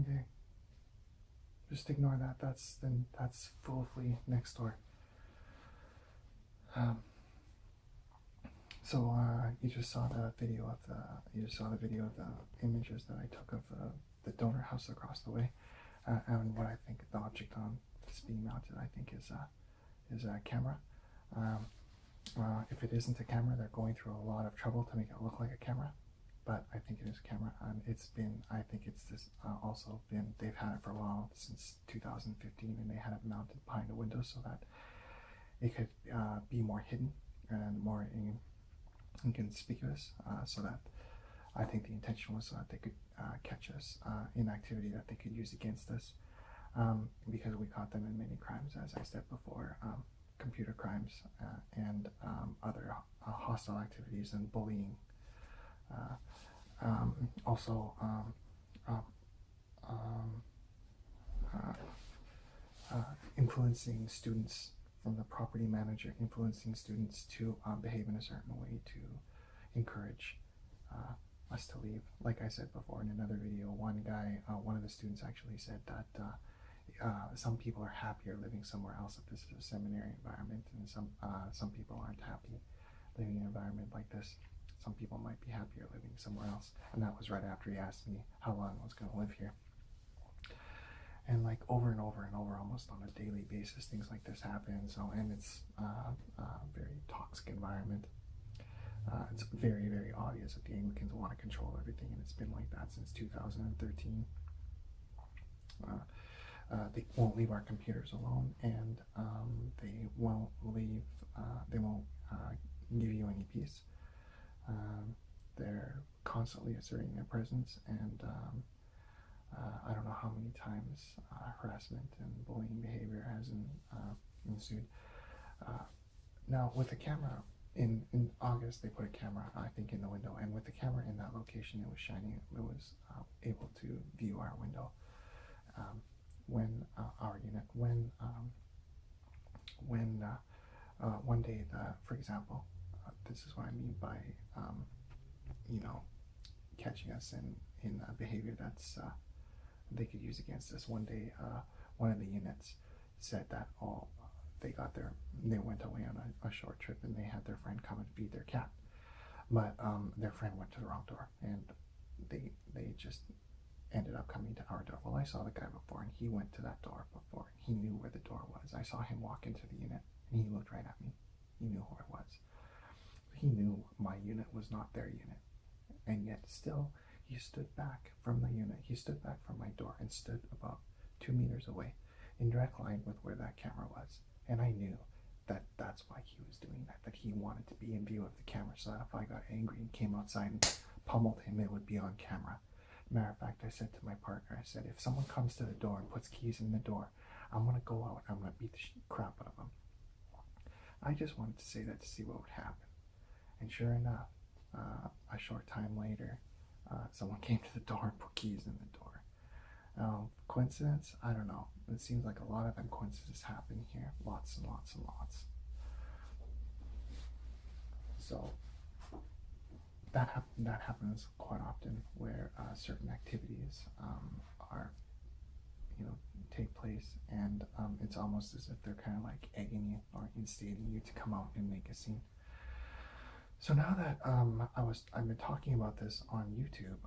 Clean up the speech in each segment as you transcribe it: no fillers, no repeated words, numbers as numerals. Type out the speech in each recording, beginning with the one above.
Okay. Just ignore that. That's foolishly next door. So you just saw the video of the images that I took of the donor house across the way, and what I think the object on that's being mounted, I think, is a camera. If it isn't a camera, they're going through a lot of trouble to make it look like a camera, but I think it is a camera, and they've had it for a while, since 2015, and they had it mounted behind a window so that it could be more hidden and more inconspicuous, so that I think the intention was so that they could catch us in activity that they could use against us, because we caught them in many crimes, as I said before, computer crimes and other hostile activities and bullying. Also influencing students, from the property manager influencing students to behave in a certain way to encourage us to leave. Like I said before in another video, one of the students actually said that some people are happier living somewhere else if this is a seminary environment, and some people aren't happy living in an environment like this. Some people might be happier living somewhere else. And that was right after he asked me how long I was going to live here. And like over and over and over, almost on a daily basis, things like this happen. So, and it's a very toxic environment. It's very, very obvious that the Anglicans want to control everything, and it's been like that since 2013. They won't leave our computers alone, and they won't give you any peace. They're constantly asserting their presence, and I don't know how many times harassment and bullying behavior has ensued. Now, with the camera, in August, they put a camera, I think, in the window, and with the camera in that location, it was shining. It was able to view our window. When one day, for example, this is what I mean by catching us in behavior that's they could use against us. One day, one of the units said that they went away on a short trip, and they had their friend come and feed their cat, but their friend went to the wrong door, and they just ended up coming to our door. Well, I saw the guy before, and he went to that door before. He knew where the door was. I saw him walk into the unit, and he looked right at me. He knew who I was. He knew my unit was not their unit, and yet still he stood back from the unit. He stood back from my door and stood about 2 meters away, in direct line with where that camera was. And I knew that that's why he was doing that he wanted to be in view of the camera, so that if I got angry and came outside and pummeled him, it would be on camera. Matter of fact, I said to my partner, I said, if someone comes to the door and puts keys in the door, I'm going to go out, I'm going to beat the crap out of them. I just wanted to say that to see what would happen. And sure enough, a short time later, someone came to the door and put keys in the door. Coincidence? I don't know. It seems like a lot of coincidences happen here. Lots and lots and lots. So that happens quite often, where certain activities take place, and it's almost as if they're kind of like egging you or instigating you to come out and make a scene. So now that I've been talking about this on YouTube,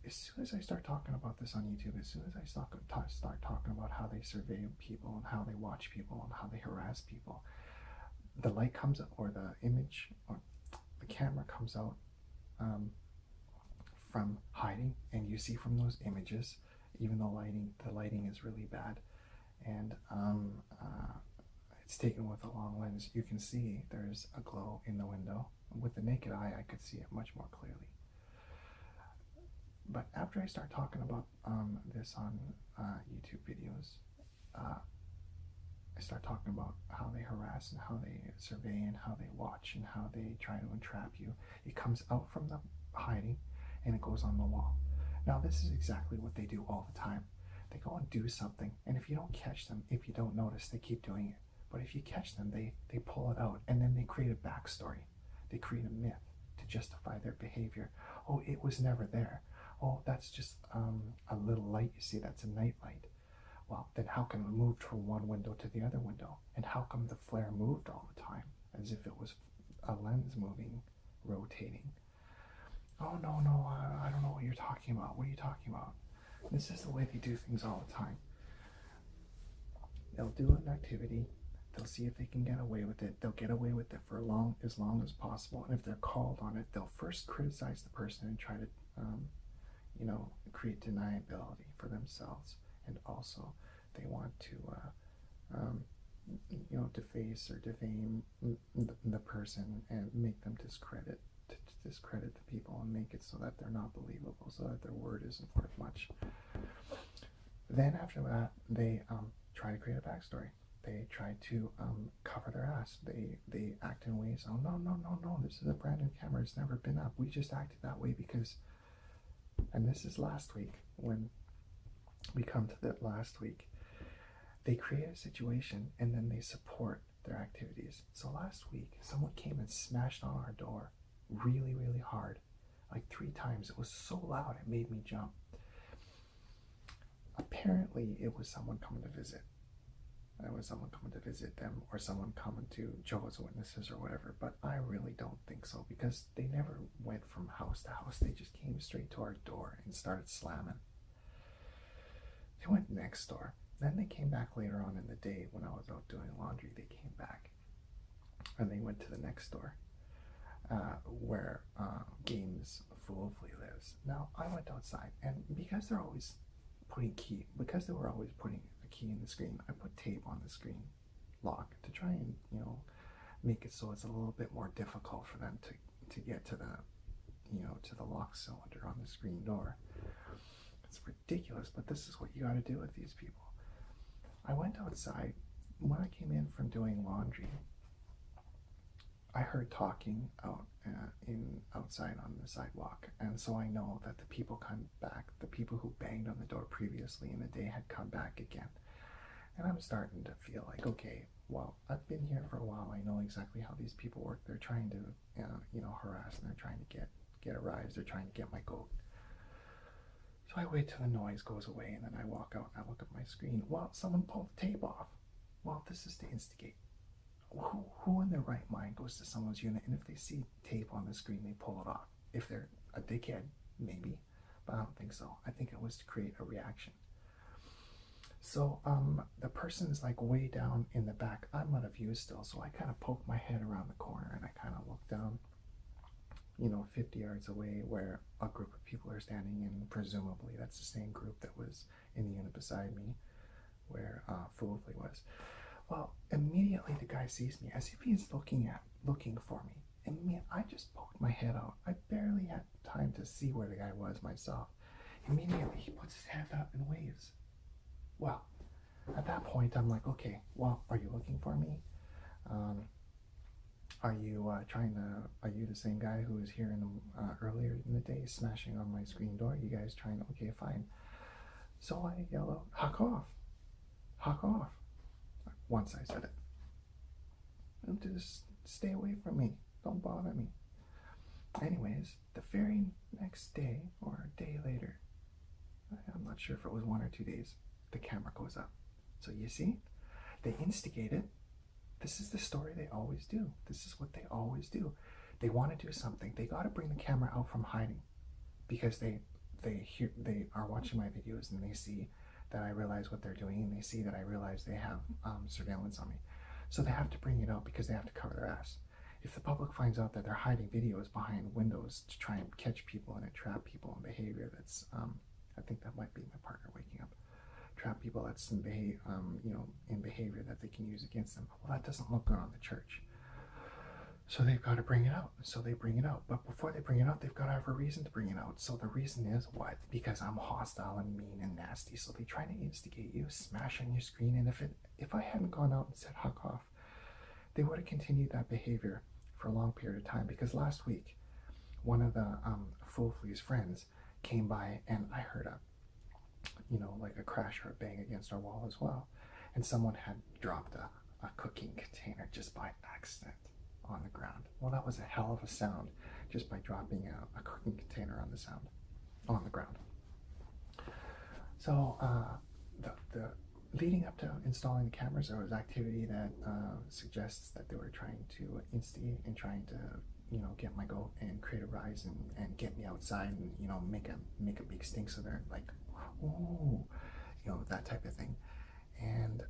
as soon as I start talking about this on YouTube, as soon as I start talking about how they survey people and how they watch people and how they harass people, the light comes up, or the image, or the camera comes out from hiding, and you see from those images, even though the lighting is really bad, and it's taken with a long lens, you can see there's a glow in the window. With the naked eye, I could see it much more clearly. But after I start talking about this on YouTube videos, I start talking about how they harass and how they survey and how they watch and how they try to entrap you. It comes out from the hiding and it goes on the wall. Now, this is exactly what they do all the time. They go and do something, and if you don't catch them, if you don't notice, they keep doing it. But if you catch them, they pull it out, and then they create a backstory. They create a myth to justify their behavior. Oh, it was never there. Oh, that's just a little light you see, that's a night light. Well, then how come it moved from one window to the other window? And how come the flare moved all the time, as if it was a lens moving, rotating? Oh, no, no, I don't know what you're talking about. What are you talking about? This is the way they do things all the time. They'll do an activity, they'll see if they can get away with it. They'll get away with it for as long as possible. And if they're called on it, they'll first criticize the person and try to, create deniability for themselves. And also, they want to, deface or defame the person and make them discredit the people and make it so that they're not believable, so that their word isn't worth much. Then after that, they try to create a backstory. They try to cover their ass. They act in ways, oh, no, this is a brand new camera. It's never been up. We just acted that way because, and this is last week, when we come to that last week, they create a situation and then they support their activities. So last week, someone came and smashed on our door really, really hard, like 3 times. It was so loud, it made me jump. Apparently, it was someone coming to visit. It was someone coming to visit them, or someone coming to Jehovah's Witnesses or whatever, but I really don't think so, because they never went from house to house. They just came straight to our door and started slamming. They went next door. Then they came back later on in the day when I was out doing laundry. They came back and they went to the next door where Games Foolfully lives. Now, I went outside, and because they were always putting a key in the screen, I put tape on the screen lock to try and, make it so it's a little bit more difficult for them to get to the lock cylinder on the screen door. It's ridiculous, but this is what you got to do with these people. I went outside. When I came in from doing laundry, I heard talking outside on the sidewalk, and so I know that the people who banged on the door previously in the day had come back again. And I'm starting to feel like, okay, well, I've been here for a while. I know exactly how these people work. They're trying to, harass, and they're trying to get a rise. They're trying to get my goat. So I wait till the noise goes away, and then I walk out and I look at my screen. Well, someone pulled the tape off. Well, this is to instigate. Who in their right mind goes to someone's unit, and if they see tape on the screen, they pull it off? If they're a dickhead, maybe, but I don't think so. I think it was to create a reaction. So the person's like way down in the back. I'm out of view still, so I kind of poke my head around the corner and I kind of look down, 50 yards away, where a group of people are standing, and presumably that's the same group that was in the unit beside me, where Foolfully was. Well, immediately the guy sees me as if he's looking for me. And I just poked my head out. I barely had time to see where the guy was myself. Immediately he puts his hand up and waves. Well, at that point I'm like, okay, well, are you looking for me? Are you the same guy who was here earlier in the day smashing on my screen door? You guys trying to, okay, fine. So I yell out, huck off. Once I said it. Just stay away from me. Don't bother me. Anyways, the very next day, or a day later, I'm not sure if it was 1 or 2 days, the camera goes up. So you see, they instigated. This is the story they always do. This is what they always do. They want to do something. They got to bring the camera out from hiding, because they are watching my videos and they see that I realize what they're doing, and they see that I realize they have surveillance on me. So they have to bring it out because they have to cover their ass. If the public finds out that they're hiding videos behind windows to try and catch people and trap people in behavior that's, I think that might be my partner waking up, trap people that's in behavior that they can use against them. Well, that doesn't look good on the church. So they've got to bring it out. So they bring it out. But before they bring it out, they've got to have a reason to bring it out. So the reason is what? Because I'm hostile and mean and nasty. So they try to instigate you, smash on your screen. And if I hadn't gone out and said huck off, they would have continued that behavior for a long period of time. Because last week, one of the Foolfully's friends came by, and I heard like a crash or a bang against our wall as well. And someone had dropped a cooking container just by accident on the ground. Well, that was a hell of a sound, just by dropping a cooking container on the on the ground. So the leading up to installing the cameras, there was activity that suggests that they were trying to instigate and trying to, get my goat and create a rise and get me outside and, make a big stink, so they're like, ooh, that type of thing. And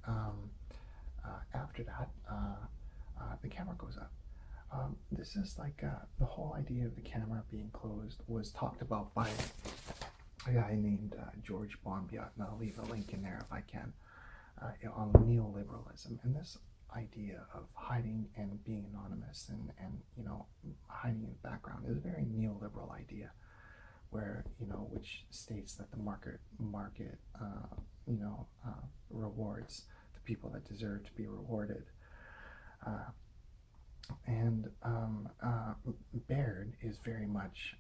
after that, the camera goes up. This is like the whole idea of the camera being closed was talked about by a guy named George Monbiot, and I'll leave a link in there if I can, on neoliberalism. And this idea of hiding and being anonymous and hiding in the background is a very neoliberal idea, where which states that the market rewards the people that deserve to be rewarded. And Baird is very much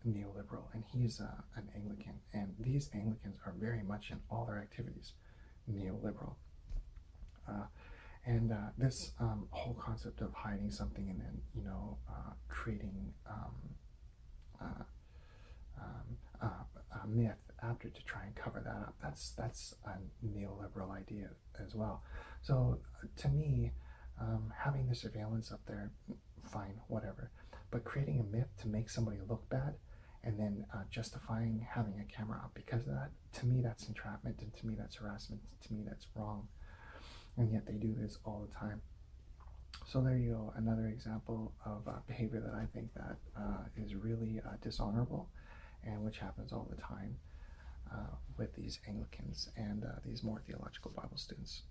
neoliberal, and he's an Anglican, and these Anglicans are very much in all their activities neoliberal. And this whole concept of hiding something and then creating a myth after to try and cover that up, that's a neoliberal idea as well. So to me, having the surveillance up there, fine, whatever, but creating a myth to make somebody look bad and then justifying having a camera up because of that, to me that's entrapment, and to me that's harassment, to me that's wrong. And yet they do this all the time. So there you go, another example of behavior that I think that is really dishonorable, and which happens all the time with these Anglicans and these more theological Bible students.